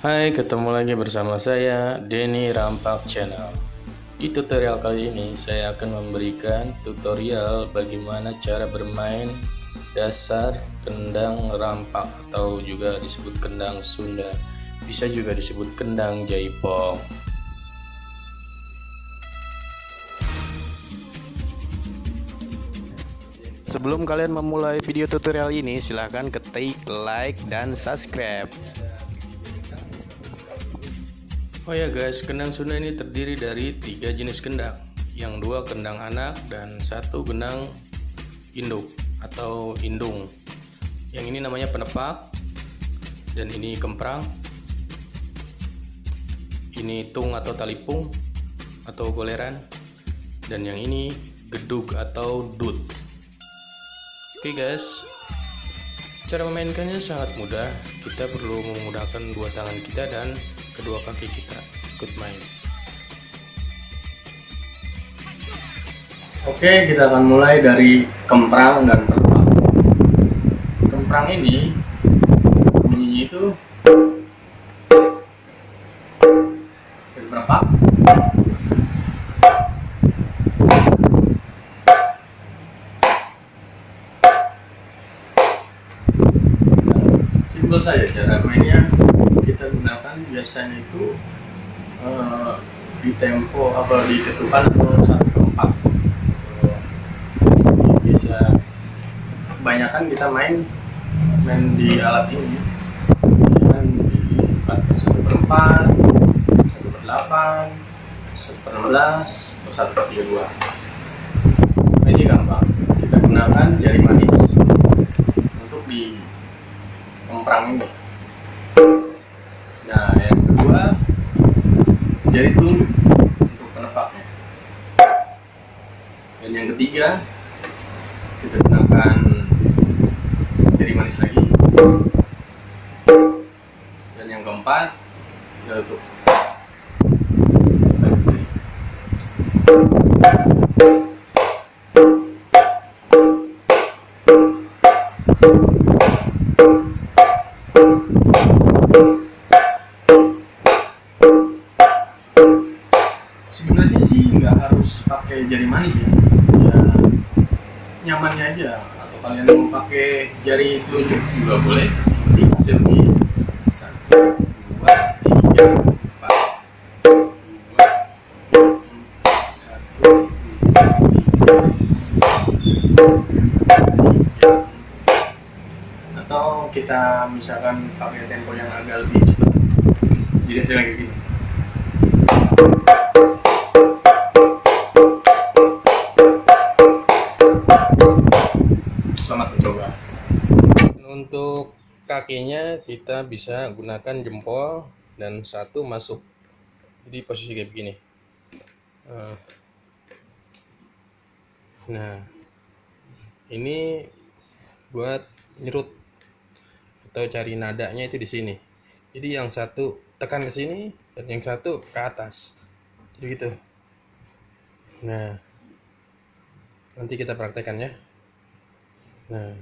Hai, ketemu lagi bersama saya Denny Rampak Channel. Di tutorial kali ini saya akan memberikan tutorial bagaimana cara bermain dasar kendang rampak atau juga disebut kendang Sunda. Bisa juga disebut kendang jaipong. Sebelum kalian memulai video tutorial ini, silahkan ketik like dan subscribe. Oh ya guys, kendang Sunda ini terdiri dari 3 jenis kendang, yang 2 kendang anak dan 1 kendang induk atau indung. Yang ini namanya penepak, dan ini kemprang, ini tung atau talipung atau goleran, dan yang ini gedug atau dut. Oke guys, cara memainkannya sangat mudah. Kita perlu memudahkan dua tangan kita dan kedua kaki kita ikut main. Oke, kita akan mulai dari kemprang dan penepak. Kemprang ini bunyinya itu dari penepak. Simpel saja cara mainnya. Kita gunakan biasanya itu di tempo atau di ketukan atau 1/4. Biasa kebanyakan kita main di alat ini kan di 1/4, 1/8, 1/16 atau 1/32. Ini gampang, kita gunakan jari manis untuk di kemprang ini. Nah, yang kedua jari telunjuk untuk penepaknya. Dan yang ketiga kita gunakan jari manis lagi. Dan yang keempat kita tutup. Sebenarnya sih nggak harus pakai jari manis ya, nyamannya aja. Atau kalian mau pakai jari telunjuk juga boleh. Yang penting hasilnya 1, 2, 3, 4, 2, 1, 2, 3, 4. Atau kita misalkan pakai tempo yang agak lebih cepat. Jadi hasilnya kayak gini. Selamat mencoba. Untuk kakinya kita bisa gunakan jempol dan 1 masuk, jadi posisi kayak begini. Nah, ini buat nyerut atau cari nadanya itu di sini. Jadi yang 1 tekan ke sini dan yang 1 ke atas, jadi gitu. Nah, nanti kita praktekkan ya. Nah,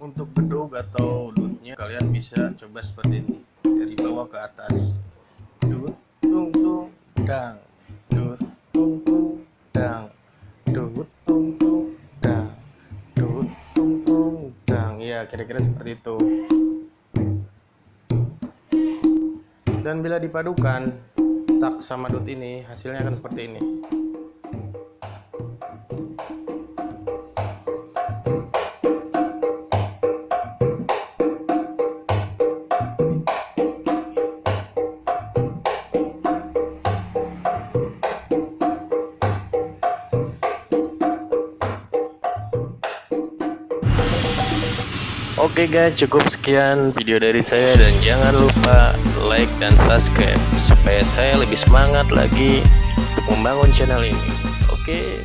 untuk gedug atau dutnya kalian bisa coba seperti ini, dari bawah ke atas. Dut tung tung dang, dut tung tung dang, dut tung tung dang, dut tung tung dang. Ya, kira-kira seperti itu. Dan bila dipadukan tak sama dut ini, hasilnya akan seperti ini. Oke guys, cukup sekian video dari saya, dan jangan lupa like dan subscribe supaya saya lebih semangat lagi untuk membangun channel ini. Oke.